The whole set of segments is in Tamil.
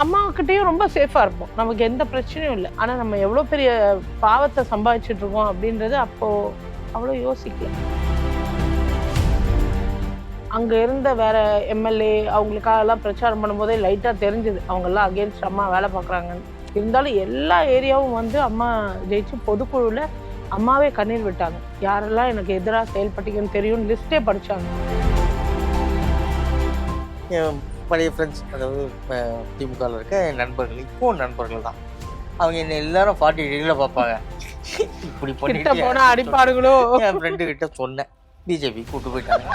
அம்மாக்கிட்டேயும் ரொம்ப சேஃபாக இருப்போம், நமக்கு எந்த பிரச்சனையும் இல்லை. ஆனால் நம்ம எவ்வளோ பெரிய பாவத்தை சம்பாதிச்சுட்டு இருக்கோம் அப்படின்றது அப்போது அவ்வளோ யோசிக்கல. அங்கே இருந்த வேற எம்எல்ஏ அவங்களுக்காகலாம் பிரச்சாரம் பண்ணும்போதே லைட்டாக தெரிஞ்சுது அவங்கெல்லாம் அகேன்ஸ்ட் அம்மா வேலை பார்க்குறாங்கன்னு. இருந்தாலும் எல்லா ஏரியாவும் வந்து அம்மா ஜெயிச்சு பொதுக்குழுவில் அம்மாவே கண்ணீர் விட்டாங்க. யாரெல்லாம் எனக்கு எதிராக செயல்பட்டீங்கன்னு தெரியும்னு லிஸ்ட்டே படித்தாங்க. பழைய ஃப்ரெண்ட்ஸ், அதாவது திமுகவில் இருக்க என் நண்பர்கள், இப்போ நண்பர்கள் தான். அவங்க என்ன எல்லாரும் 40 டிகிரியில் பார்ப்பாங்க. இப்படி பண்ணிட்டு போனால் அடிப்பாருங்களோ. என் ஃப்ரெண்டு கிட்ட சொன்னேன், பிஜேபி கூட்டு போயிட்டாங்க.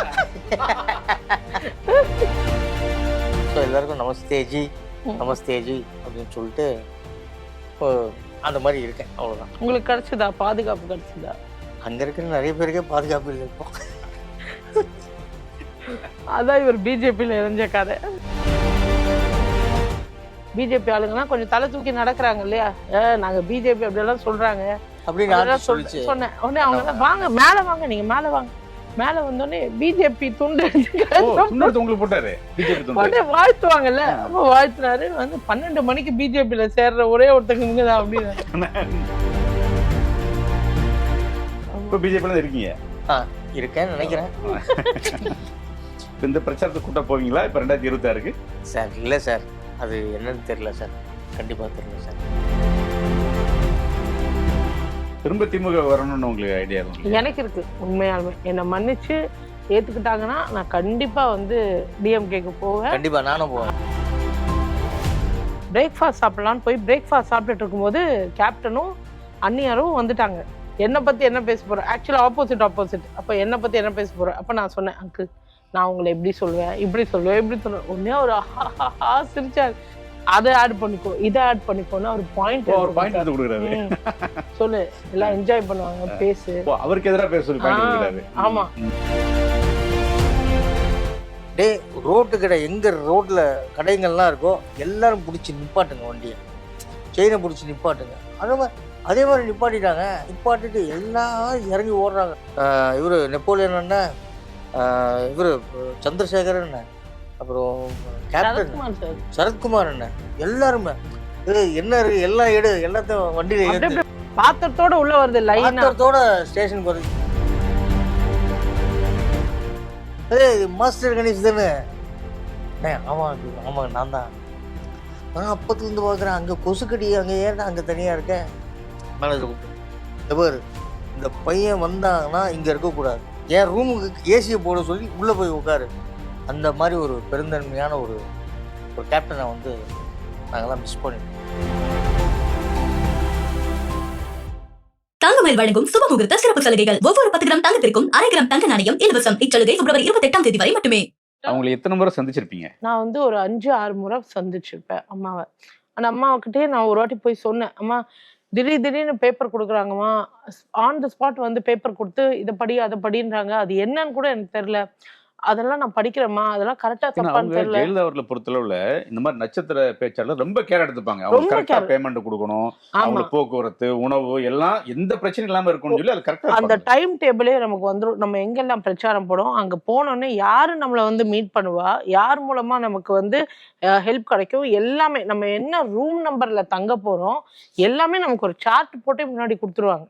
ஸோ எல்லாருக்கும் நமஸ்தேஜி நமஸ்தேஜி அப்படின்னு சொல்லிட்டு அந்த மாதிரி இருக்கேன். அவ்வளோதான். உங்களுக்கு கிடைச்சதா பாதுகாப்பு? கிடைச்சதா? அங்கே இருக்கிற நிறைய பேருக்கே பாதுகாப்பு இல்லை இப்போ. அதான் இவர் பிஜேபியில் இறஞ்ச கதை. பிஜேபி ஆளுங்கலாம் கொஞ்சம் தலை தூக்கி நடக்கிறாங்க இல்லையா, நாங்கள் பிஜேபி அப்படியெல்லாம் சொல்கிறாங்க அப்படின்னு சொன்னேன். உடனே அவங்க வாங்க மேலே வாங்க, நீங்கள் மேலே வாங்க. மேலே வந்தோடனே பிஜேபி துண்டு வாழ்த்துவாங்கல்ல, அப்போ வாழ்த்துனாரு. வந்து 12 மணிக்கு பிஜேபியில் சேர்ற ஒரே ஒருத்தங்க இவங்க தான் அப்படின்னு. இப்போ பிஜேபியில் இருக்கீங்க? இருக்கேன்னு நினைக்கிறேன். இந்த பிரச்சாரத்தை கூட்ட போவீங்களா இப்போ 2026? சார் இல்லை சார், அது என்னன்னு தெரியல சார், கண்டிப்பாக தெரியல சார். திரும்ப திமுக வரணும்னு உங்களுக்கு ஐடியா இருக்கு? எனக்கு இருக்கு. உண்மையாலுமே என்னை மன்னிச்சு ஏற்றுக்கிட்டாங்கன்னா நான் கண்டிப்பாக வந்து டிஎம்கேக்கு போவேன். கண்டிப்பாக நானும் போவேன். பிரேக்ஃபாஸ்ட் சாப்பிட்லான்னு போய் பிரேக்ஃபாஸ்ட் சாப்பிட்டுட்டு இருக்கும்போது கேப்டனும் அண்ணியாரும் வந்துட்டாங்க. என்னை பற்றி என்ன பேச போகிறேன், ஆக்சுவலாக ஆப்போசிட். அப்போ என்னை பற்றி என்ன பேச போகிறேன். அப்போ நான் சொன்னேன், அங்கிள் நான் உங்களை எப்படி சொல்லுவேன், இப்படி சொல்லுவேன். உடனே ஒரு சிரிச்சாரு. அதை ஆட் பண்ணிக்கோ, இதை ஆட் பண்ணிக்கோன்னு ஒரு பாயிண்ட் கொடுக்குறாரு. சொல்லு, எல்லாம் என்ஜாய் பண்ணுவாங்க, பேசு. அவருக்கு எதிராக பேச. ஆமா, டே ரோட்டு கடை எங்க ரோட்ல கடைங்கள்லாம் இருக்கோ எல்லாரும் பிடிச்சி நிப்பாட்டுங்க, வண்டியை செயினை பிடிச்சி நிப்பாட்டுங்க. அதே மாதிரி நிப்பாட்டிட்டாங்க. நிப்பாட்டிட்டு எல்லாம் இறங்கி ஓடுறாங்க. இவர் நெப்போலியன் அண்ணன், இவர் சந்திரசேகர் அண்ணன், அப்புறம் கேப்டன் சரத்குமார் அண்ணன், எல்லாருமே என்ன இருக்கு எல்லாம் எல்லாத்தையும் வண்டியில பாத்திரத்தோட உள்ள வருது, பாத்திரத்தோட ஸ்டேஷனுக்கு வருது. மாஸ்டர் கணேஷ் தானே? ஆமாங்க நான் தான். நான் அப்பத்துலேருந்து பார்க்குறேன், அங்கே கொசுக்கடி, அங்கே ஏன்னா அங்கே தனியாக இருக்கேன். மேனேஜர் கூப்பிட்டு, இந்த பையன் வந்தாங்கன்னா இங்கே இருக்கக்கூடாது, என் ரூமுக்கு ஏசியை போட சொல்லி உள்ளே போய் உட்காரு. அந்த மாதிரி ஒரு பெருந்தன்மையான ஒரு கேப்டனை வந்து நாங்கள்லாம் மிஸ் பண்ணிட்டோம். தங்கமயில் வழங்கும் சுபமுகூர்த்த சிறப்பு சலுகைகள். ஒவ்வொரு 10 கிராம் தங்கத்திற்கும் 1/2 கிராம் தங்க நாணயம் இலவசம். இச்சலுகை பிப்ரவரி 28ஆம் தேதி வரை மட்டுமே. அவங்களை எத்தனை முறை சந்திச்சிருப்பீங்க? நான் வந்து ஒரு 5-6 முறை சந்திச்சிருப்பேன் அம்மாவை. அந்த அம்மாக்கிட்டே நான் ஒரு வாட்டி போய் சொன்னேன், அம்மா திடீர்னு பேப்பர் கொடுக்குறாங்கம்மா, ஆன் த ஸ்பாட் வந்து பேப்பர் கொடுத்து இதை படி அதை படின்றாங்க, அது என்னன்னு கூட எனக்கு தெரியல, அதெல்லாம் நான் படிக்கிறேம்மா, அதெல்லாம் கரெக்டா தப்பான்னு தெரியல. ஜெயலலிதா அவர்களை பொறுத்தளவுல இந்த மாதிரி நட்சத்திர பேச்சாளர் ரொம்ப கேர் எடுத்துப்பாங்க. அவங்க கரெக்டா பேமெண்ட் கொடுக்கணும், அவங்களுக்கு போக்குவரத்து, உணவு எல்லாம் எந்த பிரச்சனையும் இல்லாம இருக்கணும்னு சொல்லி அது கரெக்டா அந்த டைம் டேபிளே நமக்கு வந்துடும். நம்ம எங்கெல்லாம் பிரச்சாரம் போடும், அங்க போனோடனே யாரு நம்மளை வந்து மீட் பண்ணுவா, யார் மூலமா நமக்கு வந்து ஹெல்ப் கிடைக்கும், எல்லாமே நம்ம என்ன ரூம் நம்பர்ல தங்க போறோம் எல்லாமே நமக்கு ஒரு சார்ட் போட்டே முன்னாடி கொடுத்துருவாங்க.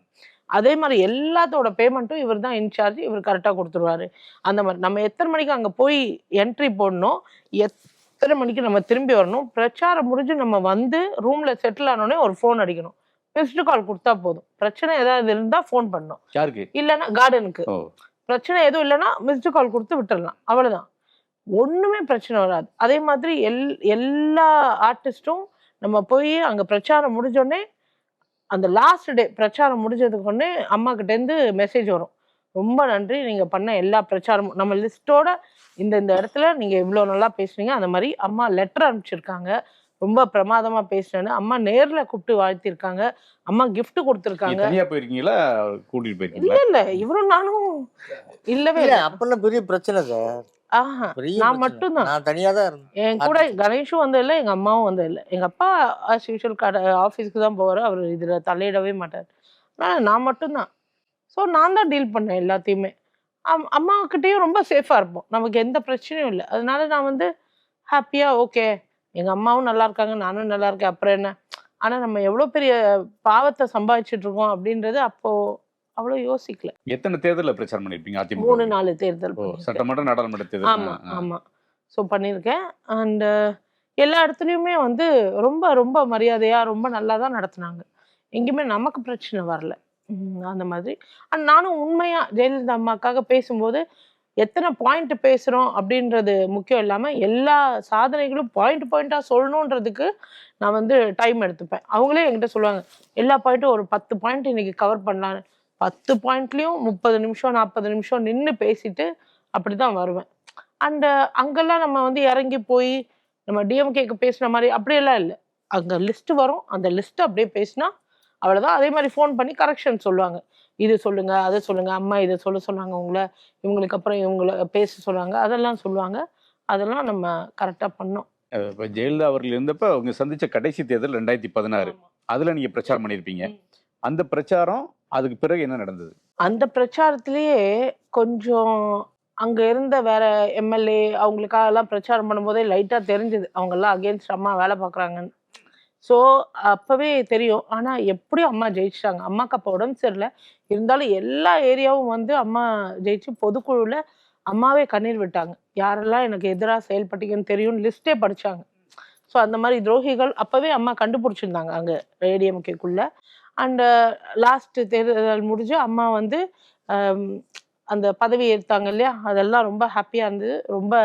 அதே மாதிரி எல்லாத்தோட பேமெண்ட்டும் இவர் தான் இன்சார்ஜ், இவர் கரெக்டாக கொடுத்துருவாரு. அந்த மாதிரி நம்ம எத்தனை மணிக்கு அங்கே போய் என்ட்ரி போடணும், எத்தனை மணிக்கு நம்ம திரும்பி வரணும், பிரச்சாரம் முடிஞ்சு நம்ம வந்து ரூம்ல செட்டில் ஆனோடனே ஒரு ஃபோன் அடிக்கணும், மிஸ்டு கால் கொடுத்தா போதும். பிரச்சனை ஏதாவது இருந்தால் ஃபோன் பண்ணணும், இல்லைன்னா கார்டனுக்கு, பிரச்சனை எதுவும் இல்லைன்னா மிஸ்டு கால் கொடுத்து விட்டுடலாம், அவ்வளோதான். ஒன்றுமே பிரச்சனை வராது. அதே மாதிரி எல்லா ஆர்டிஸ்ட்டும் நம்ம போய் அங்கே பிரச்சாரம் முடிஞ்சோடனே அந்த லாஸ்ட் டே பிரச்சாரம் முடிஞ்சதுக்கு ஒன்னே அம்மா கிட்டேருந்து மெசேஜ் வரும், ரொம்ப நன்றி நீங்கள் பண்ண எல்லா பிரச்சாரமும் நம்ம லிஸ்ட்டோட இந்த இடத்துல நீங்கள் இவ்வளோ நல்லா பேசுனீங்க. அந்த மாதிரி அம்மா லெட்டர் அனுப்பிச்சிருக்காங்க, ரொம்ப பிரமாதமாக பேசுனேன்னு அம்மா நேரில் கூப்பிட்டு வாழ்த்திருக்காங்க, அம்மா கிஃப்ட் கொடுத்துருக்காங்க. இல்லை இவரும் நானும் இல்லவே இல்லை. அப்பெல்லாம் பெரிய பிரச்சனை சார். நான் மட்டும்தான், நான் தனியாக தான் இருந்தேன். என் கூட கணேஷும் வந்தது இல்லை, எங்கள் அம்மாவும் வந்தது இல்லை. எங்கள் அப்பா ஆஸ் யூஷுவல் ஆஃபீஸ்க்கு தான் போவார், அவர் இதில் தலையிடவே மாட்டார். ஆனால் நான் மட்டும்தான். ஸோ நான் தான் டீல் பண்ணேன் எல்லாத்தையுமே. அம்மாக்கிட்டேயும் ரொம்ப சேஃபாக இருப்போம், நமக்கு எந்த பிரச்சனையும் இல்லை. அதனால நான் வந்து ஹாப்பியாக ஓகே எங்க அம்மாவும் நல்லா இருக்காங்க, நானும் நல்லா இருக்கேன், அப்புறம் என்ன. ஆனா நம்ம எவ்வளவு பெரிய பாவத்தை சம்பாதிச்சுட்டு இருக்கோம் அப்படின்றது அப்போ அவ்வளவு யோசிக்கல. எத்தனை தேர்தல்ல பிரச்சாரம் பண்ணிருப்பீங்க அதிமுக? 3-4 தேர்தல் ஓ, பண்ணிருக்கேன். சட்டமன்ற நாடாளுமன்ற தேர்தல். ஆமா ஆமா. ஸோ பண்ணியிருக்கேன். அண்ட் எல்லா இடத்துலையுமே வந்து ரொம்ப ரொம்ப மரியாதையா ரொம்ப நல்லா தான் நடத்துனாங்க. எங்கேயுமே நமக்கு பிரச்சனை வரல. அந்த மாதிரி. அண்ட் நானும் உண்மையா ஜெயலலிதா அம்மாக்காக பேசும்போது எத்தனை பாயிண்ட் பேசுறோம் அப்படின்றது முக்கியம் இல்லாம எல்லா சாதனைகளும் பாயிண்டா சொல்லணுன்றதுக்கு நான் வந்து டைம் எடுத்துப்பேன். அவங்களே என்கிட்ட சொல்லுவாங்க, எல்லா பாயிண்ட்டும் ஒரு 10 பாயிண்ட் இன்னைக்கு கவர் பண்ணலான்னு. 10 பாயிண்ட்லயும் 30 நிமிஷம் 40 நிமிஷம் நின்று பேசிட்டு அப்படிதான் வருவேன். அண்ட் அங்கெல்லாம் நம்ம வந்து இறங்கி போய் நம்ம டிஎம்கேக்கு பேசின மாதிரி அப்படியெல்லாம் இல்லை. அங்க லிஸ்ட் வரும், அந்த லிஸ்ட் அப்படியே பேசினா அவ்வளவுதான். அதே மாதிரி ஃபோன் பண்ணி கரெக்ஷன் சொல்லுவாங்க, இது சொல்லுங்க அதை சொல்லுங்க, அம்மா இதை சொல்ல சொன்னாங்க உங்களை, இவங்களுக்கு அப்புறம் இவங்களை பேச சொன்னாங்க, அதெல்லாம் சொல்லுவாங்க. அதெல்லாம் நம்ம கரெக்டா பண்ணோம். இப்போ ஜெயலலிதா அவர்கள் இருந்தப்ப அவங்க சந்திச்ச கடைசி தேர்தல் 2016. அதுல நீங்க பிரச்சாரம் பண்ணிருப்பீங்க. அந்த பிரச்சாரம் அதுக்கு பிறகு என்ன நடந்தது? அந்த பிரச்சாரத்திலேயே கொஞ்சம் அங்க இருந்த வேற எம்எல்ஏ அவங்களுக்காக எல்லாம் பிரச்சாரம் பண்ணும்போதே லைட்டா தெரிஞ்சது அவங்க எல்லாம் அகேன்ஸ்ட் அம்மா வேலை பாக்குறாங்கன்னு. ஸோ அப்பவே தெரியும். ஆனா எப்படியும் அம்மா ஜெயிச்சிட்டாங்க. அம்மாக்கு அப்போ உடம்பு சரியில்லை, இருந்தாலும் எல்லா ஏரியாவும் வந்து அம்மா ஜெயிச்சு பொதுக்குழுல அம்மாவே கண்ணீர் விட்டாங்க. யாரெல்லாம் எனக்கு எதிராக செயல்பட்டீங்கன்னு தெரியும்னு லிஸ்டே படிச்சாங்க. ஸோ அந்த மாதிரி துரோகிகள் அப்பவே அம்மா கண்டுபிடிச்சிருந்தாங்க அங்க ஏடிஎம்கேக்குள்ள. அண்ட் லாஸ்ட் தேர்தல் முடிஞ்சு அம்மா வந்து அந்த பதவி ஏற்றாங்க இல்லையா, அதெல்லாம் ரொம்ப ஹாப்பியா இருந்தது, ரொம்ப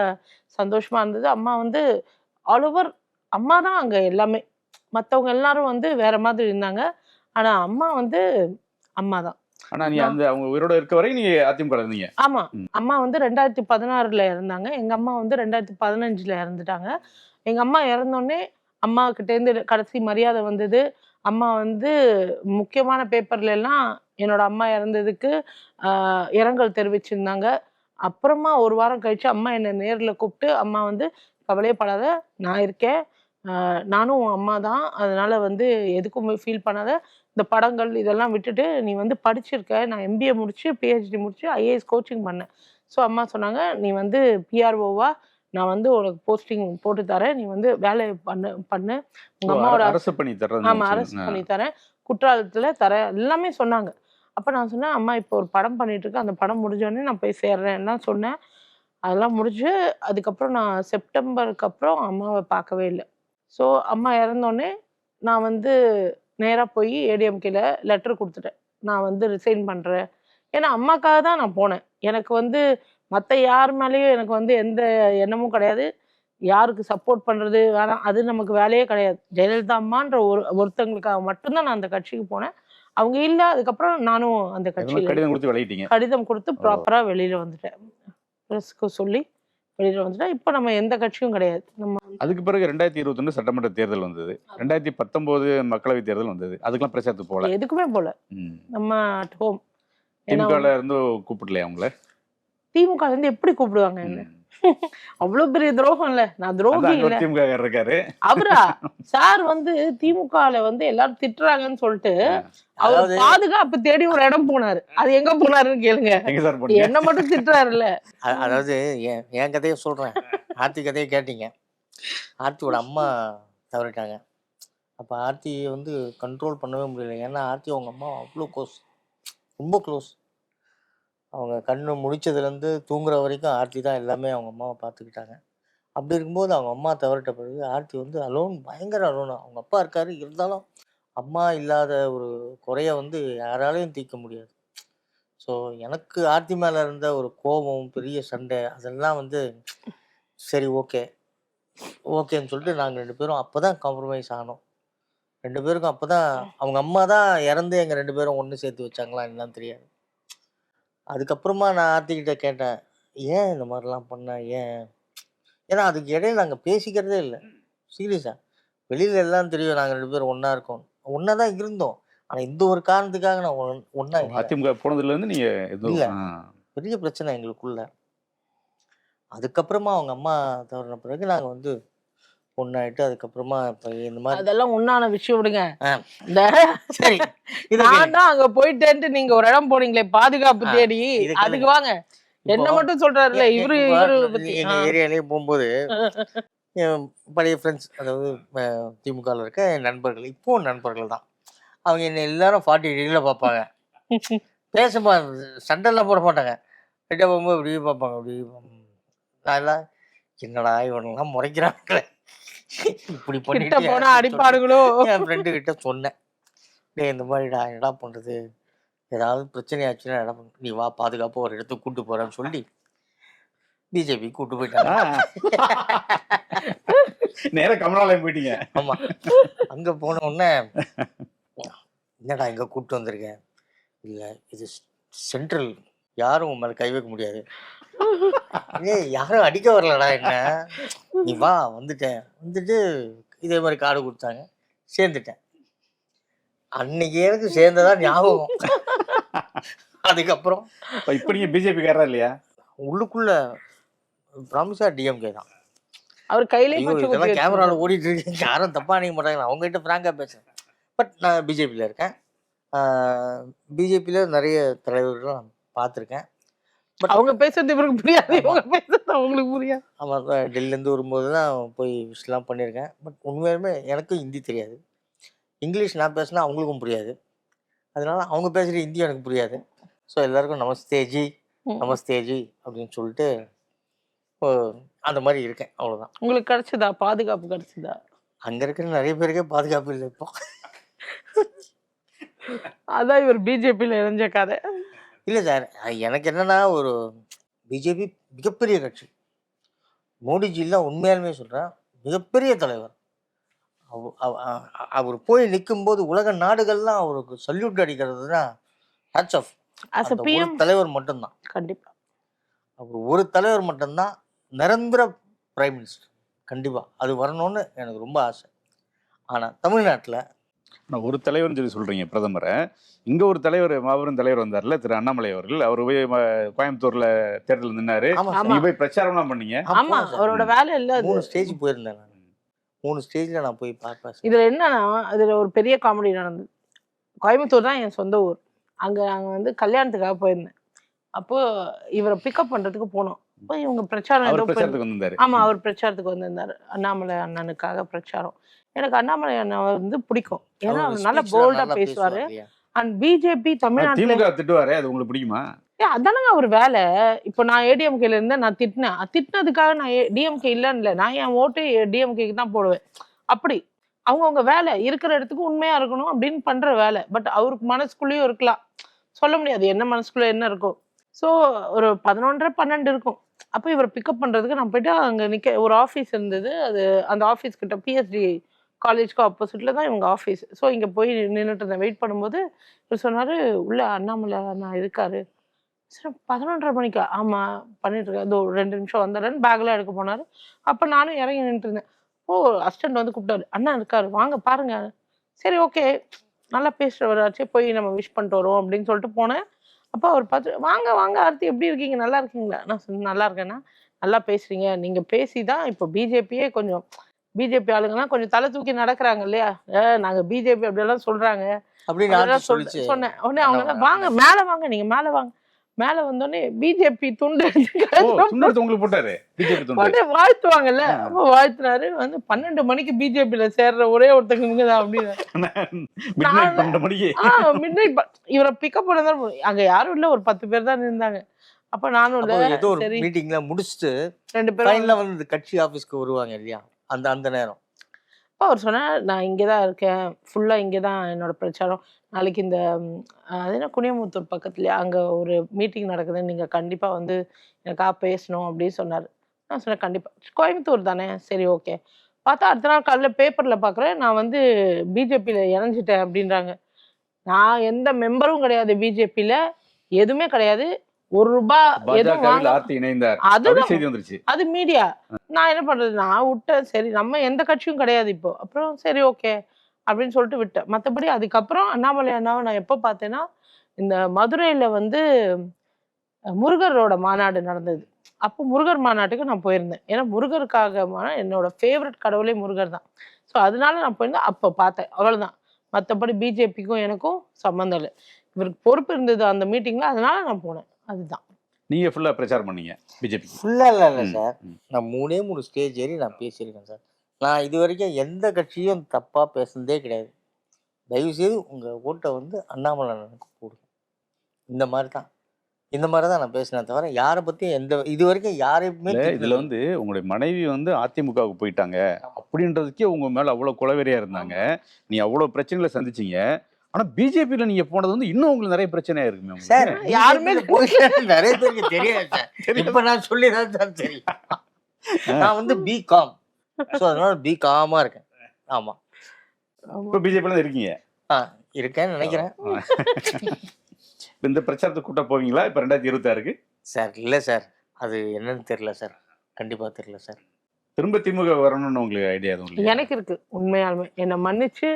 சந்தோஷமா இருந்தது. அம்மா வந்து ஆல் ஓவர் அம்மா தான் அங்க எல்லாமே. மற்றவங்க எல்லாரும் வந்து வேற மாதிரி இருந்தாங்க, ஆனா அம்மா வந்து அம்மா தான். ஆனா நீ அந்த அவங்க உயிரோட இருக்க வரை நீ அதிமுக இருந்தீங்க? ஆமா. அம்மா வந்து 2016ல இறந்தாங்க, எங்க அம்மா வந்து 2015ல இறந்துட்டாங்க. எங்க அம்மா இறந்தோடனே அம்மா கிட்டேருந்து கடைசி மரியாதை வந்தது. அம்மா வந்து முக்கியமான பேப்பர்ல எல்லாம் என்னோட அம்மா இறந்ததுக்கு இரங்கல் தெரிவிச்சிருந்தாங்க. அப்புறமா ஒரு வாரம் கழிச்சு அம்மா என்னை நேர்ல கூப்பிட்டு, அம்மா வந்து கவலையே படாத, நான் இருக்கேன், நானும் உன் அம்மா தான், அதனால வந்து எதுக்கும் ஃபீல் பண்ணாத, இந்த படங்கள் இதெல்லாம் விட்டுட்டு நீ வந்து படிச்சிருக்க, நான் எம்பிஏ முடிச்சு பிஹெச்டி முடிச்சு ஐஏஎஸ் கோச்சிங் பண்ணேன். ஸோ அம்மா சொன்னாங்க, நீ வந்து பிஆர்ஓவா நான் வந்து உனக்கு போஸ்டிங் போட்டு தரேன், நீ வந்து வேலை பண்ணு உங்க அம்மாவோட அரசு பண்ணி தரேன். ஆமா, அரசு பண்ணி தரேன், குற்றாலத்துல தரேன், எல்லாமே சொன்னாங்க. அப்ப நான் சொன்னேன், அம்மா இப்போ ஒரு படம் பண்ணிட்டு இருக்கேன், அந்த படம் முடிஞ்சோடனே நான் போய் சேர்றேன்னா சொன்னேன். அதெல்லாம் முடிஞ்சு அதுக்கப்புறம் நான் செப்டம்பருக்கு அப்புறம் அம்மாவை பார்க்கவே இல்லை. ஸோ அம்மா இறந்தோடனே நான் வந்து நேராக போய் ஏடிஎம்கேல லெட்டர் கொடுத்துட்டேன், நான் வந்து ரிசைன் பண்ணுறேன். ஏன்னா அம்மாக்காக தான் நான் போனேன். எனக்கு வந்து மற்ற யார் மேலேயும் எனக்கு வந்து எந்த எண்ணமும் கிடையாது. யாருக்கு சப்போர்ட் பண்ணுறது வேணாம், அது நமக்கு வேலையே கிடையாது. ஜெயலலிதா அம்மான்ற ஒருத்தங்களுக்காக மட்டும்தான் நான் அந்த கட்சிக்கு போனேன். அவங்க இல்லை, அதுக்கப்புறம் நானும் அந்த கட்சியில் கடிதம் கொடுத்து ப்ராப்பராக வெளியில் வந்துட்டேன். ப்ரெஸ்க்கு சொல்லி வெளியில் வந்துட்டேன். இப்போ நம்ம எந்த கட்சியும் கிடையாது. நம்ம அதுக்கு பிறகு 2021 சட்டமன்ற தேர்தல் வந்தது, 2019 மக்களவை தேர்தல் வந்தது. அதுக்கெல்லாம் பிரச்சாரத்துக்கு போல? எதுக்குமே போல. நம்ம அட் ஹோம். திமுகல இருந்து கூப்பிடலையா அவங்கள? திமுக இருந்து எப்படி கூப்பிடுவாங்க என்ன? அவ்வளவு பெரிய துரோகம் இல்ல, நான் துரோகி இல்ல. திமுக இருக்காரு அவரா சார் வந்து திமுகல வந்து எல்லாரும் திட்டுறாங்கன்னு சொல்லிட்டு அவர் பாதுகாப்பு தேடி ஒரு இடம் போனாரு. அது எங்க போனாருன்னு கேளுங்க. என்ன மட்டும் திட்டுறாருல்ல. அதாவது என் கதையை சொல்றேன், ஆர்த்தி கதையை கேட்டீங்க. ஆர்த்தியோட அம்மா தவறிட்டாங்க. அப்போ ஆர்த்தியை வந்து கண்ட்ரோல் பண்ணவே முடியல. ஏன்னா ஆர்த்தி அவங்க அம்மா அவ்வளோ க்ளோஸ், ரொம்ப க்ளோஸ். அவங்க கண்ணு முழிச்சதுலேருந்து தூங்குற வரைக்கும் ஆர்த்தி தான் எல்லாமே அவங்க அம்மாவை பார்த்துக்கிட்டாங்க. அப்படி இருக்கும்போது அவங்க அம்மா தவறிட்ட பிறகு ஆர்த்தி வந்து அலோன், பயங்கர அலோனா. அவங்க அப்பா இருக்காரு, இருந்தாலும் அம்மா இல்லாத ஒரு குறைய வந்து யாராலையும் தீர்க்க முடியாது. ஸோ எனக்கு ஆர்த்தி மேலே இருந்த ஒரு கோபம், பெரிய சண்டை, அதெல்லாம் வந்து சரி ஓகேன்னு சொல்லிட்டு நாங்கள் 2 பேரும் அப்போ தான் காம்ப்ரமைஸ் ஆனோம். 2 பேருக்கும் அப்போ தான் அவங்க அம்மா தான் இறந்து எங்கள் 2 பேரும் ஒன்று சேர்த்து வச்சாங்களா என்னன்னு தெரியாது. அதுக்கப்புறமா நான் ஆர்த்திக்கிட்ட கேட்டேன், ஏன் இந்த மாதிரிலாம் பண்ண, ஏன்? ஏன்னா அதுக்கு இடையில நாங்கள் பேசிக்கிறதே இல்லை, சீரியஸாக. வெளியில் எல்லாம் தெரியும் நாங்கள் 2 பேரும் ஒன்றா இருக்கோம், ஒன்றா தான் இருந்தோம். ஆனால் இந்த ஒரு காரணத்துக்காக நான் ஒன்றா அதிமுக போனதுலேருந்து நீங்கள் இல்லை, பெரிய பிரச்சனை எங்களுக்குள்ள. அதுக்கப்புறமா அவங்க அம்மா தவறின பிறகு நாங்கள் வந்து பொண்ணாயிட்டு அதுக்கப்புறமா இப்போ இந்த மாதிரி அதெல்லாம் உண்டான விஷயம் விடுங்க. சரி, நான் தான் அங்க போயிட்டேன்ட்டு நீங்க ஒரு இடம் போனீங்களே பாதுகாப்பு தேடி, அதுக்கு வாங்க. என்ன மட்டும் சொல்றாருல்ல இவரு. எங்க ஏரியாலேயே போகும்போது என் பழைய ஃப்ரெண்ட்ஸ், அதாவது திமுகவில் இருக்க என் நண்பர்கள், இப்போவும் நண்பர்கள் தான். அவங்க என்னை எல்லாரும் 40 டிகிரியில் பார்ப்பாங்க. பேச சண்டைலாம் போட மாட்டாங்க. கிட்ட போகும்போது இப்படி பார்ப்பாங்க. அப்படி நான் எல்லாம் என்னடா இவனெல்லாம் முறைக்கிறாங்களே, இப்படி கிட்ட பண்ணிட்டு போனா அடிப்பாடுகளோ. என் ஃப்ரெண்டு கிட்ட சொன்னேன். டேய் இந்த மாதிரிடா என்னடா பண்ணுறது, ஏதாவது பிரச்சனை ஆச்சுன்னா என்ன பண்ண, நீ வா பாதுகாப்பாக ஒரு இடத்துக்கு கூப்பிட்டு போகிறேன்னு சொல்லி பிஜேபி கூப்பிட்டு போயிட்டாங்க. நேரா கமலாலயம் போயிட்டீங்க. ஆமாம், அங்கே போன உடனே என்னடா இங்கே கூப்பிட்டு வந்திருக்கேன், இல்லை இது சென்ட்ரல், யாரும் உன் மேலே கை வைக்க முடியாது, ஏய் யாரும் அடிக்க வரலடா என்ன, நீ வா வந்துட்டு இதே மாதிரி கார்டு கொடுத்தாங்க, சேர்ந்துட்டேன். அன்னைக்கு எனக்கு சேர்ந்ததா ஞாபகம். அதுக்கப்புறம் இப்ப நீங்க பிஜேபி காரரா இல்லையா? உள்ளுக்குள்ள ப்ராமிஸா டிஎம்கே தான். அவர் கையிலே ஐயோ இதெல்லாம் கேமராவில் ஓடிட்டு இருக்கு, யாரும் தப்பா நினைக்க மாட்டாங்க, அவங்ககிட்ட ஃப்ராங்காக பேசுறேன். பட் நான் பிஜேபியில் இருக்கேன். பிஜேபியில் நிறைய தலைவர்கள் நான் பார்த்துருக்கேன். அவங்க பேசுறது இவருக்கு புரியாது, இவங்க பேசுறது அவங்களுக்கு புரியாது. ஆமாம், டெல்லியிலேருந்து வரும்போது தான் போய் விஷயம்லாம் பண்ணியிருக்கேன். பட் உண்மையாலுமே எனக்கும் ஹிந்தி தெரியாது, இங்கிலீஷ் நான் பேசினா அவங்களுக்கும் புரியாது, அதனால அவங்க பேசுகிற ஹிந்தி எனக்கு புரியாது. ஸோ எல்லாருக்கும் நமஸ்தேஜி நமஸ்தேஜி அப்படின்னு சொல்லிட்டு அந்த மாதிரி இருக்கேன், அவ்வளோதான். உங்களுக்கு கிடைச்சதா பாதுகாப்பு கிடைச்சதா? அங்கே இருக்கிற நிறைய பேருக்கே பாதுகாப்பு இல்லை இப்போ. அதான் இவர் பிஜேபியில இணைஞ்ச கதை. இல்லை சார், எனக்கு என்னென்னா ஒரு பிஜேபி மிகப்பெரிய கட்சி, மோடிஜிலாம் உண்மையாலுமே சொல்கிறேன் மிகப்பெரிய தலைவர். அவர் போய் நிற்கும்போது உலக நாடுகள்லாம் அவருக்கு சல்யூட் அடிக்கிறதுனா hats off. As a PM தலைவர் மட்டும்தான், கண்டிப்பா அவர் ஒரு தலைவர் மட்டும்தான் நிரந்தர பிரைம் மினிஸ்டர். கண்டிப்பாக அது வரணும்னு எனக்கு ரொம்ப ஆசை. ஆனால் தமிழ்நாட்டில் ஒரு தலைவர்னு சொல்லி சொல்றீங்க பிரதமரை, இங்க ஒரு தலைவர் மாபெரும் தலைவர் வந்தார்ல திரு அண்ணாமலை அவர்கள், அவர் போய் கோயம்புத்தூர்ல தேர்தல் நின்னாரு, நீங்க போய் பிரச்சாரம்லாம் பண்ணீங்க. ஆமா, அவரோட வேலை இல்ல. 3 ஸ்டேஜ் போயிருந்தேன் நான், 3 ஸ்டேஜ்ல நான் போய் பார்ப்பேன். இதுல என்னன்னா, அதுல ஒரு பெரிய காமெடி நடந்தது. கோயம்புத்தூர் தான் என் சொந்த ஊர். அங்க நாங்க வந்து கல்யாணத்துக்காக போயிருந்தேன். அப்போ இவரை பிக்கப் பண்றதுக்கு போனோம். அப்போ இவங்க பிரச்சாரம் ஏதோ வந்தாரு. ஆமா, அவர் பிரச்சாரத்துக்கு வந்திருந்தாரு, அண்ணாமலை அண்ணனுக்காக பிரச்சாரம். எனக்கு அண்ணாமலை அண்ணன் வந்து பிடிக்கும், ஏன்னா அவர் நல்லா போல்டா பேசுவாரு. அண்ட் பிஜேபி தமிழ்நாட்டுல திட்டுவாரு, அது உங்களுக்கு பிடிக்குமா? அதானங்க அவர் வேலை. இப்போ நான் ஏடிஎம்கேல இருந்தேன், நான் திட்டினதுக்காக நான் டிஎம்கே இல்லைன்னு இல்லை, நான் என் ஓட்டு டிஎம்கேக்கு தான் போடுவேன். அப்படி அவங்கவுங்க வேலை இருக்கிற இடத்துக்கு உண்மையா இருக்கணும் அப்படின்னு பண்ற வேலை. பட் அவருக்கு மனசுக்குள்ளேயும் இருக்கலாம், சொல்ல முடியாது என்ன மனசுக்குள்ள என்ன இருக்கும். ஸோ ஒரு 11:30 12 இருக்கும். அப்போ இவரை பிக்கப் பண்றதுக்கு நான் போயிட்டு அங்கே நிற்க ஒரு ஆஃபீஸ் இருந்தது. அது அந்த ஆஃபீஸ் கிட்ட பிஎஸ்டி காலேஜ்க்கு ஆப்போசிட்ல தான் இவங்க ஆஃபீஸ். ஸோ இங்கே போய் நின்றுட்டு இருந்தேன். வெயிட் பண்ணும்போது இவர் சொன்னாரு, உள்ள அண்ணாமலை நான் இருக்காரு. சரி 11:30 மணிக்கா? ஆமாம் பண்ணிட்டு இருக்கேன், இதோ 2 நிமிஷம் வந்துடுறேன்னு பேக்லாம் எடுக்க போனார். அப்போ நானும் இறங்கி நின்றுட்டு இருந்தேன். ஓ அசிஸ்டன்ட் வந்து கூப்பிட்டாரு, அண்ணா இருக்காரு வாங்க பாருங்க. சரி ஓகே, நல்லா பேசுகிறவராச்சே, போய் நம்ம விஷ் பண்ணிட்டு வரோம் அப்படின்னு சொல்லிட்டு போனேன். அப்போ அவர் பார்த்து, வாங்க வாங்க ஆர்த்தி எப்படி இருக்கீங்க, நல்லா இருக்கீங்களா? நான் சொன்னேன் நல்லா இருக்கேன்னா. நல்லா பேசுறீங்க, நீங்கள் பேசி தான் இப்போ பிஜேபியே கொஞ்சம், பிஜேபி ஆளுங்கலாம் கொஞ்சம் தலை தூக்கி நடக்கிறாங்க இல்லையா, நாங்கள் பிஜேபி அப்படியெல்லாம் சொல்கிறாங்க அப்படின்னு சொன்னேன். உடனே அவங்க வாங்க மேலே வாங்க, நீங்கள் மேலே வாங்க. மேல வந்தோடனே பிஜேபி துண்டு உங்களுக்கு போட்டாரு, வாழ்த்துவாங்கல்ல, அப்போ வாழ்த்துனாரு. வந்து 12 மணிக்கு பிஜேபியில சேர்ற ஒரே ஒருத்தங்க இவங்கதான் அப்படின்னு. இவரை பிக்கப் பண்ணதான், அங்க யாரும் இல்ல, ஒரு 10 பேர் தான் இருந்தாங்க. அப்ப நானும் இல்ல, மீட்டிங்ல முடிச்சுட்டு 2 பேரும் வந்து கட்சி ஆபீஸ்க்கு வருவாங்க இல்லையா, அந்த நேரம் அவர் சொன்னார், நான் இங்கேதான் இருக்கேன், ஃபுல்லா இங்கேதான் என்னோட பிரச்சாரம். நாளைக்கு இந்த அது என்ன குனியமுத்தூர் பக்கத்துலயே அங்கே ஒரு மீட்டிங் நடக்குதுன்னு நீங்கள் கண்டிப்பாக வந்து எனக்காக பேசணும் அப்படின்னு சொன்னார். நான் சொன்னேன் கண்டிப்பாக. கோயம்புத்தூர் தானே, சரி ஓகே. பார்த்தா அடுத்த நாள் காலையில் பேப்பரில் பார்க்குறேன், நான் வந்து பிஜேபியில் இணைஞ்சிட்டேன் அப்படின்றாங்க. நான் எந்த மெம்பரும் கிடையாது பிஜேபியில், எதுவுமே கிடையாது, ₹1 எதுவும் வாங்க. அது மீடியா. நான் என்ன பண்றது, நான் விட்டேன். சரி நம்ம எந்த கட்சியும் கிடையாது இப்போ. அப்புறம் சரி ஓகே அப்படின்னு சொல்லிட்டு விட்டேன். மற்றபடி அதுக்கப்புறம் அண்ணாமலை அண்ணாவை நான் எப்போ பார்த்தேன்னா, இந்த மதுரையில் வந்து முருகரோட மாநாடு நடந்தது. அப்போ முருகர் மாநாட்டுக்கு நான் போயிருந்தேன். ஏன்னா முருகருக்காக என்னோட ஃபேவரட் கடவுளே முருகர் தான். ஸோ அதனால நான் போயிருந்தேன், அப்போ பார்த்தேன், அவ்வளோதான். மற்றபடி பிஜேபிக்கும் எனக்கும் சம்மந்தம் இல்லை. இவருக்கு பொறுப்பு இருந்தது அந்த மீட்டிங்கில், அதனால நான் போனேன், அதுதான். நீங்க ஃபுல்லா பிரச்சாரம் பண்ணீங்க பிஜேபி? ஃபுல்லாக இல்லை சார். நான் 3 ஸ்டேஜ் ஏறி நான் பேசியிருக்கேன் சார். நான் இது வரைக்கும் எந்த கட்சியும் தப்பாக பேசுனதே கிடையாது. தயவுசெய்து உங்கள் ஓட்டை வந்து அண்ணாமலை அண்ணனுக்கு போடுங்க. இந்த மாதிரி தான் நான் பேசினேன் தவிர யாரை பற்றியும் இது வரைக்கும் யாரையுமே இதுல வந்து உங்களுடைய மனைவி வந்து அதிமுகவுக்கு போயிட்டாங்க அப்படின்றதுக்கே உங்க மேல அவ்வளவு குலவெறியா இருந்தாங்க. நீ அவ்வளவு பிரச்சனைகளை சந்திச்சீங்க. ஆனா பிஜேபியில நீங்க போனது வந்து இன்னும் உங்களுக்கு நிறைய பிரச்சனையா இருக்குமே சார். யாருமே நிறைய பேருக்கு தெரியாது சார். இப்ப நான் சொல்லிதான் சார் தெரியும். நான் வந்து பிகாம், அதனால பிகாமா இருக்கேன். ஆமா, இப்ப பிஜேபியில இருக்கீங்க? இருக்கேன்னு நினைக்கிறேன். இந்த பிரச்சாரத்துக்கு கூட்ட போவீங்களா இப்ப 2026க்கு? சார் இல்ல சார், அது என்னன்னு தெரியல சார். கண்டிப்பா தெரியல சார். திரும்ப திமுக வரணும்னு உங்களுக்கு ஐடியா எதுவும்? எனக்கு இருக்கு. உண்மையாலுமே என்னை மன்னிச்சு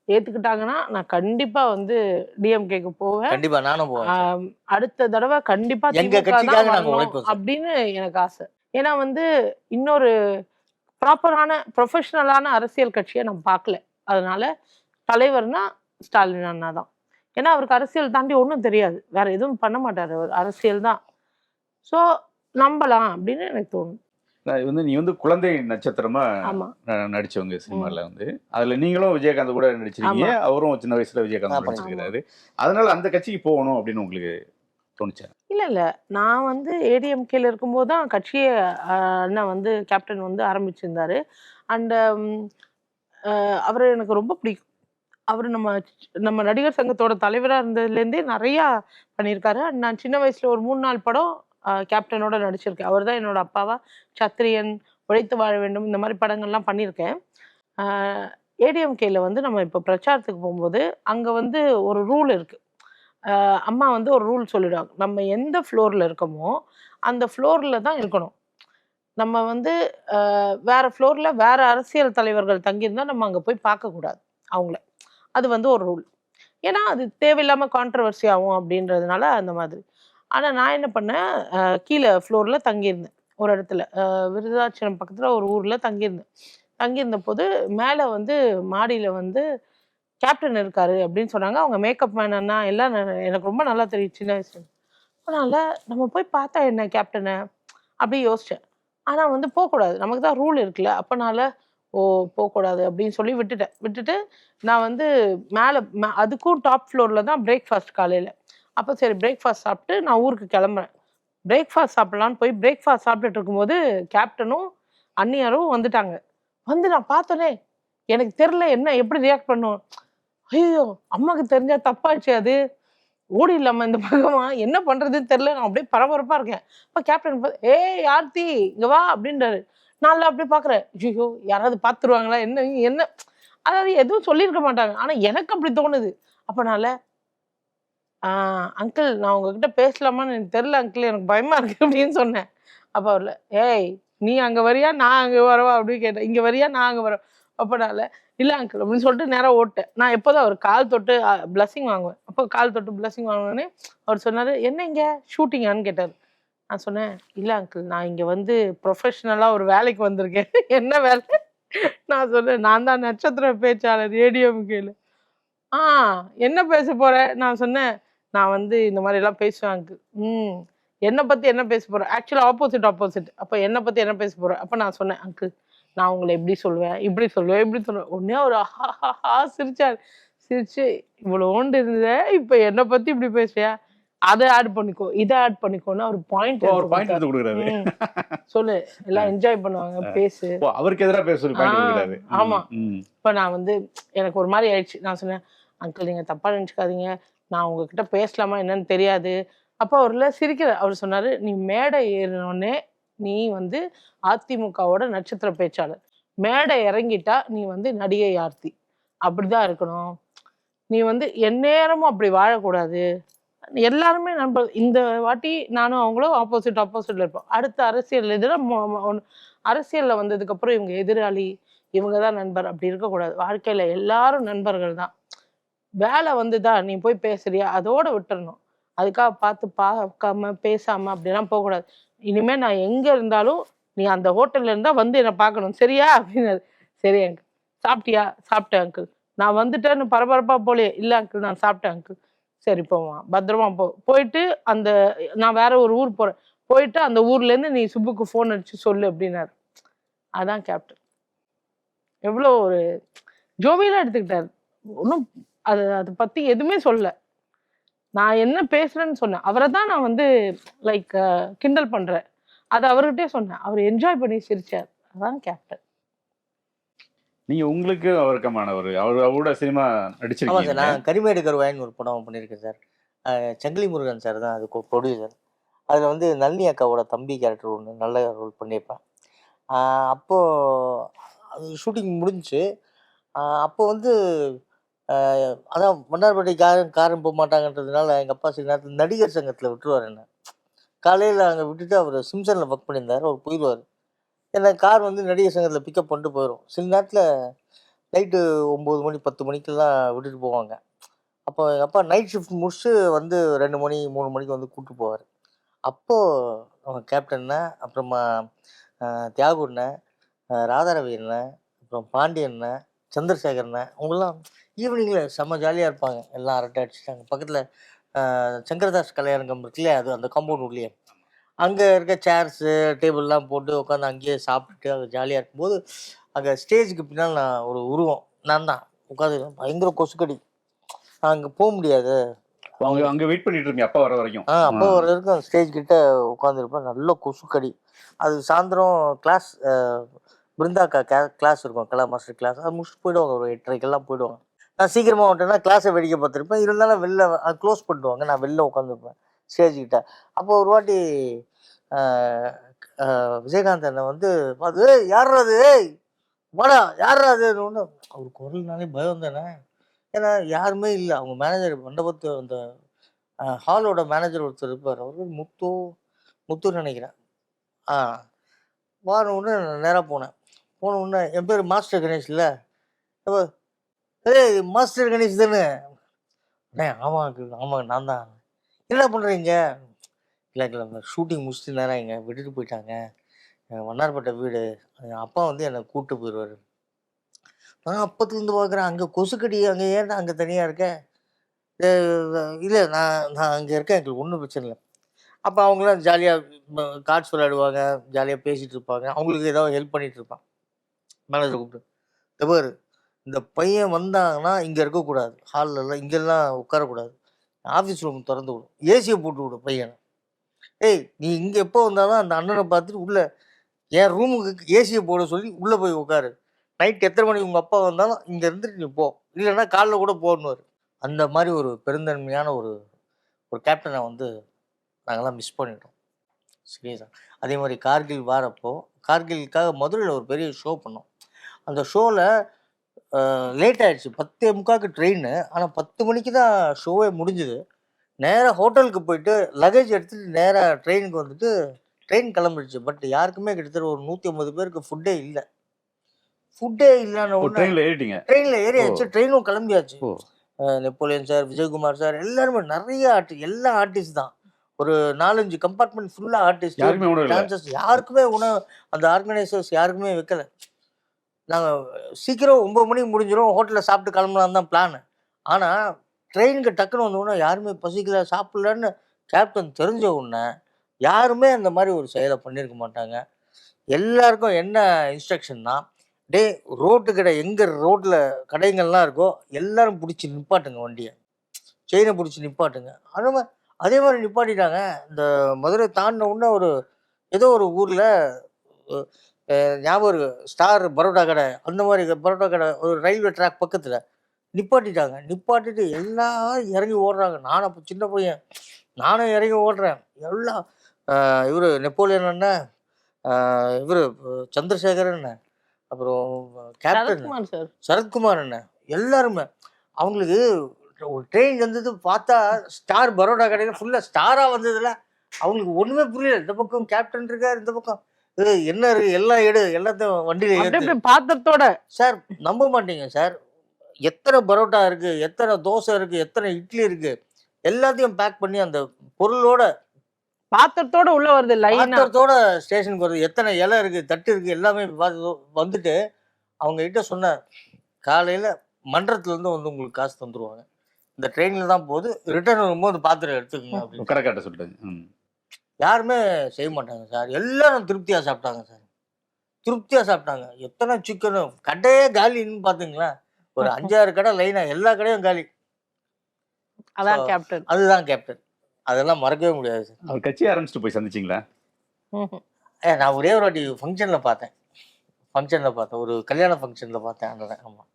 ஏத்துக்கிட்டாங்கன்னா நான் கண்டிப்பா வந்து டிஎம்கேக்கு போவேன். கண்டிப்பா நானும் போவேன். அடுத்த தடவை கண்டிப்பா எங்க கட்சிக்காக நாங்க உழைப்போம் அப்படின்னு எனக்கு ஆசை. ஏன்னா வந்து இன்னொரு ப்ராப்பரான ப்ரொஃபஷனலான அரசியல் கட்சியை நான் பார்க்கல. அதனால தலைவர்னா ஸ்டாலின் அண்ணா தான். ஏன்னா அவருக்கு அரசியல் தாண்டி ஒன்றும் தெரியாது, வேற எதுவும் பண்ண மாட்டாரு, அவர் அரசியல் தான். ஸோ நம்பலாம் அப்படின்னு எனக்கு தோணும். வந்து நீ வந்து குழந்தை நட்சத்திரமா நடிச்சவங்க சினிமால வந்து, அதுல நீங்களும் விஜயகாந்த் கூட நடிச்சிருக்கீங்க, அவரும் சின்ன வயசுல விஜயகாந்த் நடிச்சிருக்காரு. அதனால அந்த கட்சிக்கு போகணும் அப்படின்னு உங்களுக்கு தோணுச்சா? இல்ல நான் வந்து ஏடிஎம்கேல இருக்கும்போது தான் கட்சியை அண்ணன் வந்து கேப்டன் வந்து ஆரம்பிச்சிருந்தாரு. அண்ட் அவரை எனக்கு ரொம்ப பிடிக்கும். அவர் நம்ம நடிகர் சங்கத்தோட தலைவராக இருந்ததுலேருந்தே நிறையா பண்ணியிருக்காரு. நான் சின்ன வயசுல ஒரு 3-4 படம் கேப்டனோட நடிச்சிருக்கேன். அவர் தான் என்னோட அப்பாவா. சத்திரியன், உழைத்து வாழ வேண்டும், இந்த மாதிரி படங்கள்லாம் பண்ணியிருக்கேன். ஏடிஎம்கேல வந்து நம்ம இப்போ பிரச்சாரத்துக்கு போகும்போது அங்கே வந்து ஒரு ரூல் இருக்கு. அம்மா வந்து ஒரு ரூல் சொல்லிடுவாங்க, நம்ம எந்த ஃப்ளோரில் இருக்கோமோ அந்த ஃப்ளோரில் தான் இருக்கணும். நம்ம வந்து வேற ஃப்ளோரில் வேற அரசியல் தலைவர்கள் தங்கியிருந்தால் நம்ம அங்கே போய் பார்க்கக்கூடாது அவங்கள. அது வந்து ஒரு ரூல். ஏன்னா அது தேவையில்லாமல் கான்ட்ரவர்சி ஆகும் அப்படின்றதுனால அந்த மாதிரி. ஆனால் நான் என்ன பண்ணேன், கீழே ஃப்ளோரில் தங்கியிருந்தேன் ஒரு இடத்துல, விருதாச்சலம் பக்கத்தில் ஒரு ஊரில் தங்கியிருந்த போது மேலே வந்து மாடியில் வந்து கேப்டன் இருக்காரு அப்படின்னு சொன்னாங்க. அவங்க மேக்கப் மேன் அண்ணா எல்லாம் எனக்கு ரொம்ப நல்லா தெரியும் சின்ன வயசுல. அதனால நம்ம போய் பார்த்தா என்ன கேப்டனை அப்படி யோசித்தேன். ஆனால் வந்து போகக்கூடாது, நமக்கு தான் ரூல் இருக்குல்ல. அப்போனால போகக்கூடாது அப்படின்னு சொல்லி விட்டுட்டு நான் வந்து மேலே அதுக்கும் டாப் ஃப்ளோரில் தான் பிரேக்ஃபாஸ்ட் காலையில். அப்போ சரி பிரேக்ஃபாஸ்ட் சாப்பிட்டு நான் ஊருக்கு கிளம்புறேன். பிரேக்ஃபாஸ்ட் சாப்பிட்லான்னு போய் பிரேக்ஃபாஸ்ட் சாப்பிட்டுட்டு இருக்கும்போது கேப்டனும் அண்ணியாரும் வந்துட்டாங்க. வந்து நான் பார்த்தோன்னே எனக்கு தெரில என்ன எப்படி ரியாக்ட் பண்ணும். ஐயோ அம்மாவுக்கு தெரிஞ்சா தப்பாச்சு, அது ஓடிடலாமா இந்த பக்கமா, என்ன பண்ணுறதுன்னு தெரில. நான் அப்படியே பரபரப்பாக இருக்கேன். அப்போ கேப்டன் ஆர்த்தி இங்கே வா அப்படின்றாரு. நான் அப்படியே பார்க்குறேன், ஐயோ யாராவது பார்த்துருவாங்களா என்ன அதாவது எதுவும் சொல்லியிருக்க மாட்டாங்க. ஆனால் எனக்கு அப்படி தோணுது. அப்போனால அங்கிள் நான் உங்ககிட்ட பேசலாமான்னு எனக்கு தெரில அங்கிள், எனக்கு பயமா இருக்கு அப்படின்னு சொன்னேன். அப்போ அவர்ல நீ அங்கே வரியா நான் அங்கே வரவா அப்படின்னு கேட்டேன். இங்கே வரியா நான் அங்கே வரேன். அப்போனால இல்லை அங்கிள் அப்படின்னு சொல்லிட்டு நேராக ஓட்டேன். நான் எப்போதான் அவர் கால் தொட்டு பிளஸ்ஸிங் வாங்குவேன். அப்போ கால் தொட்டு பிளஸ்ஸிங் வாங்கினோடனே அவர் சொன்னார், என்ன இங்கே ஷூட்டிங்கான்னு கேட்டார். நான் சொன்னேன், இல்லை அங்கிள் நான் இங்கே வந்து ப்ரொஃபஷ்னலாக ஒரு வேலைக்கு வந்திருக்கேன். என்ன வேலை? நான் சொன்னேன், நான் தான் நட்சத்திர பேச்சாளர் ஏடிஎம்கேல. என்ன பேச போகிறேன்? நான் சொன்னேன், நான் வந்து இந்த மாதிரிலாம் பேசுவேன் அங்கிள். என்னை பற்றி என்ன பேச போகிறேன்? ஆக்சுவலாக ஆப்போசிட். அப்போ என்னை பற்றி என்ன பேச போகிறேன்? அப்போ நான் சொன்னேன், அங்கிள் நான் உங்களை எப்படி சொல்லுவேன், இப்படி சொல்லுவேன். உடனே ஒரு சிரிச்சு இவ்வளோ ஓண்டு இருந்த இப்போ என்னை பற்றி இப்படி பேசுவியா, அதை ஆட் பண்ணிக்கோ இதை ஆட் பண்ணிக்கோன்னு ஒரு பாயிண்ட் கொடுக்குறாரு. சொல்லு எல்லாம் என்ஜாய் பண்ணுவாங்க, பேசு. அவருக்கு எதிராக பேசுறாரு. ஆமா. இப்ப நான் வந்து எனக்கு ஒரு மாதிரி ஆயிடுச்சு. நான் சொன்னேன், அங்கிள் நீங்க தப்பா நினைச்சுக்காதீங்க, நான் உங்ககிட்ட பேசலாமா என்னன்னு தெரியாது. அப்போ அவர்ல சிரிக்கிற அவர் சொன்னாரு, நீ மேடை ஏறினோடனே நீ வந்து அதிமுகவோட நட்சத்திர பேச்சாளர், மேடை இறங்கிட்டா நீ வந்து நடிகை ஆர்த்தி, அப்படிதான் இருக்கணும். நீ வந்து எந்நேரமும் அப்படி வாழக்கூடாது. எல்லாருமே நண்பர். இந்த வாட்டி நானும் அவங்களும் ஆப்போசிட்ல இருப்போம். அடுத்த அரசியல் அரசியல்ல வந்ததுக்கு அப்புறம் இவங்க எதிராளி, இவங்கதான் நண்பர் அப்படி இருக்கக்கூடாது. வாழ்க்கையில எல்லாரும் நண்பர்கள் தான். வேலை வந்துதான் நீ போய் பேசுறியா அதோட விட்டுறணும். அதுக்காக பார்க்காம பேசாம அப்படிலாம் போகக்கூடாது. இனிமே நான் எங்க இருந்தாலும் நீ அந்த ஹோட்டல்ல இருந்தா வந்து என்னை பார்க்கணும், சரியா அப்படின்னாரு. சரி அங்கிள். சாப்பிட்டியா? சாப்பிட்டேன் அங்கிள். நான் வந்துட்டேன்னு பரபரப்பா போலையே. இல்லை அங்கிள் நான் சாப்பிட்டேன் அங்கிள். சரி போவான், பத்திரமா போயிட்டு நான் வேற ஒரு ஊர் போறேன். போயிட்டு அந்த ஊர்ல இருந்து நீ சுப்புக்கு ஃபோன் அடிச்சு சொல்லு அப்படின்னாரு. அதான் கேப்டன். எவ்வளோ ஒரு ஜோவியலா எடுத்துக்கிட்டாரு. ஒன்றும் அதை பத்தி எதுவுமே சொல்ல. நான் என்ன பேசுறேன்னு சொன்னேன். அவரை தான் நான் வந்து லைக் கிண்டல் பண்றேன். அது அவர்கிட்டே சொன்னேன். அவர் என்ஜாய் பண்ணி சிரிச்சார். அதான் கேப்டன். நீங்க உங்களுக்கு அவருக்கமான அவரோட சினிமா ஆமாம் சார். நடிச்சிருக்கீங்க. நான் கரிமேடு கருவாயின்னு ஒரு படம் பண்ணியிருக்கேன் சார். சங்கிலி முருகன் சார் தான் அதுக்கு ப்ரொடியூசர். அதில் வந்து நளினி அக்காவோட தம்பி கேரக்டர் ஒன்று நல்ல ரோல் பண்ணியிருப்பேன். அப்போது அது ஷூட்டிங் முடிஞ்சுச்சு. அப்போ வந்து அதான் மன்னார்பட்டி காரம் போக மாட்டாங்கன்றதுனால எங்கள் அப்பா சில நேரத்தில் நடிகர் சங்கத்தில் விட்டுருவார் என்ன. காலையில் அங்கே விட்டுட்டு அவர் சிம்சனில் ஒர்க் பண்ணியிருந்தார். அவர் போயிடுவார். ஏன்னா கார் வந்து நடிகர் சங்கத்தில் பிக்கப் பண்ணிட்டு போயிடும். சில நேரத்தில் நைட்டு 9 மணி 10 மணிக்கெல்லாம் விட்டுட்டு போவாங்க. அப்போ எங்கள் அப்பா நைட் ஷிஃப்ட் முடிச்சுட்டு வந்து 2 மணி 3 மணிக்கு வந்து கூப்பிட்டு போவார். அப்போது அவங்க கேப்டன்னு, அப்புறமா தியாகுண்ண, ராதாரவி அண்ணன், அப்புறம் பாண்டியண்ண, சந்திரசேகரண்ண, அவங்களாம் ஈவினிங்கில் செம்ம ஜாலியாக இருப்பாங்க. எல்லாம் அரட்டை அடிச்சுட்டாங்க. பக்கத்தில் சங்கரதாஸ் கல்யாணம் இருக்குல்லையே, அது அந்த காம்பவுண்ட் உள்ளே அங்கே இருக்க சேர்ஸு டேபிள்லாம் போட்டு உட்காந்து அங்கேயே சாப்பிட்டுட்டு அங்கே ஜாலியாக இருக்கும்போது அங்கே ஸ்டேஜுக்கு பின்னால் நான் ஒரு உருவம் நான் தான் உட்காந்து பயங்கர கொசுக்கடி. அங்கே போக முடியாது. அங்க வெயிட் பண்ணிட்டு இருக்கீங்க அப்பா வர வரைக்கும். அப்போ வர வரைக்கும் அந்த ஸ்டேஜ் கிட்ட உட்காந்துருப்பேன். நல்ல கொசுக்கடி. அது சாயந்தரம் கிளாஸ் பிருந்தாக்கா கிளாஸ் இருக்கும், கலா மாஸ்டர் கிளாஸ். அது முடிச்சுட்டு போயிடுவாங்க. ஒரு 8:30க்கெல்லாம் போயிடுவாங்க. நான் சீக்கிரமாக வந்துட்டேன்னா கிளாஸை வெடிக்க பார்த்துருப்பேன். இருந்தாலும் வெளில க்ளோஸ் பண்ணிடுவாங்க. நான் வெளில உட்காந்துருப்பேன் ஸ்டேஜ்கிட்ட. அப்போ ஒரு வாட்டி விஜயகாந்த் அண்ணன் வந்து பார்த்து, ஏய் யாரா அது, ஏய் வாடா யாரா அதுன்னு ஒன்று. அவர் குரல்னாலே பயம் தானே. ஏன்னா யாருமே இல்லை. அவங்க மேனேஜர் மண்டபத்து அந்த ஹாலோட மேனேஜர் ஒருத்தர் இருப்பார். அவர் முத்துன்னு நினைக்கிறேன். வான உடனே நேராக போன உடனே என் பேர் மாஸ்டர் கணேஷ் இல்லை, ஏய் மாஸ்டர் கணேஷ் தானே. ஆமாங்க நான் தான். என்ன பண்ணுறீங்க? இல்லை ஷூட்டிங் முடிச்சுட்டு நேரம் இங்கே விட்டுட்டு போயிட்டாங்க. வண்ணார்பேட்டை வீடு. அப்பா வந்து என்னை கூப்பிட்டு போயிடுவார். நான் அப்பத்துலேருந்து பார்க்குறேன் அங்கே கொசுக்கடி. அங்கே ஏன்டா அங்கே தனியாக இருக்கேன்? இல்லை நான் அங்கே இருக்கேன், எங்களுக்கு ஒன்றும் பிரச்சனை இல்லை. அப்போ அவங்களாம் ஜாலியாக கார்ட்ஸ் விளையாடுவாங்க, ஜாலியாக பேசிகிட்டு இருப்பாங்க. அவங்களுக்கு ஏதாவது ஹெல்ப் பண்ணிகிட்டு இருப்பான். மேனேஜர் கூப்பிட்டு, பாரு இந்த பையன் வந்தாங்கன்னா இங்கே இருக்கக்கூடாது, ஹாலிலலாம் இங்கெல்லாம் உட்காரக்கூடாது, ஆஃபீஸ் ரூம் திறந்து விடும், ஏசியை போட்டு விடும் பையனை. ஏய் நீ இங்கே எப்போ வந்தாலும் அந்த அண்ணனை பார்த்துட்டு உள்ளே என் ரூமுக்கு ஏசியை போட சொல்லி உள்ளே போய் உட்காரு. நைட் எத்தனை மணிக்கு உங்கள் அப்பா வந்தாலும் இங்கே இருந்துட்டு நீ போ, இல்லைன்னா காலைல கூட போடணுவார். அந்த மாதிரி ஒரு பெருந்தன்மையான ஒரு கேப்டனை வந்து நாங்கள்லாம் மிஸ் பண்ணிட்டோம் சீரியஸாக. அதே மாதிரி கார்கில் வாரப்போ கார்கிலுக்காக மதுரையில் ஒரு பெரிய ஷோ பண்ணோம். அந்த ஷோவில் லேட் ஆகிடுச்சு. 10:45 ட்ரெயின். ஆனால் 10 மணிக்கு தான் ஷோவே முடிஞ்சுது. நேராக ஹோட்டலுக்கு போயிட்டு லக்கேஜ் எடுத்துகிட்டு நேராக ட்ரெயினுக்கு வந்துட்டு ட்ரெயின் கிளம்பிடுச்சு. பட் யாருக்குமே கிட்டத்தட்ட ஒரு 150 பேருக்கு ஃபுட்டே இல்லைன்னு ட்ரெயினில் ஏறியாச்சு. ட்ரெயினும் கிளம்பியாச்சு. நெப்போலியன் சார், விஜயகுமார் சார், எல்லாருமே நிறைய எல்லா ஆர்டிஸ்ட் தான். ஒரு 4-5 கம்பார்ட்மெண்ட் ஃபுல்லாக ஆர்டிஸ்ட், டான்சர்ஸ். யாருக்குமே உணவு அந்த ஆர்கனைசர்ஸ் யாருக்குமே வைக்கல. நாங்கள் சீக்கிரம் 9 மணிக்கு முடிஞ்சிடும், ஹோட்டலில் சாப்பிட்டு கிளம்பலாம் தான் பிளான். ஆனால் ட்ரெயினுக்கு டக்குன்னு வந்தோடனே யாருமே பசிக்கல, சாப்பிட்லன்னு கேப்டன் தெரிஞ்ச உடனே யாருமே அந்த மாதிரி ஒரு செயலை பண்ணியிருக்க மாட்டாங்க. எல்லாருக்கும் என்ன இன்ஸ்ட்ரக்ஷன்னா, டே ரோட்டு கடை எங்கே ரோட்டில் கடைங்கள்லாம் இருக்கோ எல்லாரும் பிடிச்சி நிப்பாட்டுங்க, வண்டியை செயினை பிடிச்சி நிப்பாட்டுங்க. அதே மாதிரி நிப்பாட்டிட்டாங்க. இந்த மதுரை தாண்டின உடனே ஏதோ ஒரு ஊரில் ஞாபகம் இருக்கு, ஸ்டார் பரோட்டா கடை, அந்த மாதிரி பரோட்டா கடை ஒரு ரயில்வே ட்ராக் பக்கத்தில் நிப்பாட்டிட்டாங்க. நிப்பாட்டிட்டு எல்லாம் இறங்கி ஓடுறாங்க. நானும் அப்போ சின்ன பையன், நானும் இறங்கி ஓடுறேன். எல்லாம் இவர் நெப்போலியன் அண்ணன், இவர் சந்திரசேகர் அண்ணன், அப்புறம் கேப்டன் சரத்குமார் அண்ணன், எல்லாருமே. அவங்களுக்கு ஒரு ட்ரெயின் வந்தது பார்த்தா ஸ்டார் பரோட்டா கடையில் ஃபுல்லாக ஸ்டாராக வந்ததில்ல. அவங்களுக்கு ஒன்றுமே புரியல. இந்த பக்கம் கேப்டன் இருக்கார், இந்த பக்கம் என்ன இருக்கு, எல்லாம் எல்லாத்தையும் வண்டியில் பாத்திரத்தோட. சார் நம்ப மாட்டீங்க சார், எத்தனை பரோட்டா இருக்கு, எத்தனை தோசை இருக்கு, எத்தனை இட்லி இருக்கு, எல்லாத்தையும் பேக் பண்ணி அந்த பொருளோட பாத்திரத்தோட உள்ள வருது, பாத்திரத்தோட ஸ்டேஷனுக்கு வருது. எத்தனை இலை இருக்கு, தட்டு இருக்கு, எல்லாமே வந்துட்டு அவங்க கிட்ட சொன்ன, காலையில மன்றத்துல இருந்து வந்து உங்களுக்கு காசு தந்துருவாங்க, இந்த ட்ரெயின்ல தான் போகுது, ரிட்டர்ன் வரும்போது பாத்திரம் எடுத்துக்கோங்க அப்படின்னு கரெக்டாக சொல்லிட்டாங்க. யாருமே செய்ய மாட்டாங்க சார். எல்லாரும் திருப்தியாக சாப்பிட்டாங்க சார். திருப்தியாக சாப்பிட்டாங்க. எத்தனை சிக்கனும் கடையே காலின்னு பார்த்தீங்களா? ஒரு 5-6 கடை லைனாக எல்லா கடையும் காலி. அதான் கேப்டன். அதுதான் கேப்டன். அதெல்லாம் மறக்கவே முடியாது சார். அவர் கட்சி ஆரம்பிச்சுட்டு போய் சந்திச்சிங்களா? நான் ஒரே ஒரு வாட்டி ஃபங்க்ஷனில் பார்த்தேன். ஒரு கல்யாண ஃபங்க்ஷனில் பார்த்தேன். அண்ணன். ஆமாம்.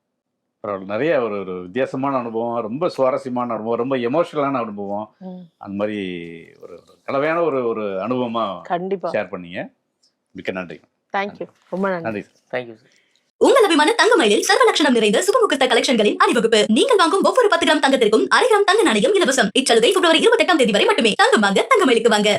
பரவாயில்ல. நிறைய ஒரு ஒரு வித்தியாசமான அனுபவம், ரொம்ப சுவாரஸ்யமான அனுபவம், ரொம்ப எமோஷனலான அனுபவம், அந்த மாதிரி ஒரு கலவையான ஒரு ஒரு அனுபவமா கண்டிப்பா ஷேர் பண்ணீங்க. மிக்க நன்றி. தேங்க்யூ. ரொம்ப நன்றி. நன்றி சார். Thank you sir. உங்கள் அபிமான தங்கமயிலில் சர்வ லட்சணம் நிறைந்த சுபமுகூர்த்த கலெக்ஷன்களின் அணிவகுப்பு. நீங்கள் வாங்கும் ஒவ்வொரு 10 கிராம் தங்கத்திற்கும் 1/2 கிராம் தங்க நாணயம் இலவசம். இச்சலுகை பிப்ரவரி 28ஆம் தேதி வரை மட்டுமே. தங்கம் வாங்க தங்கமயிலுக்கு வாங்க.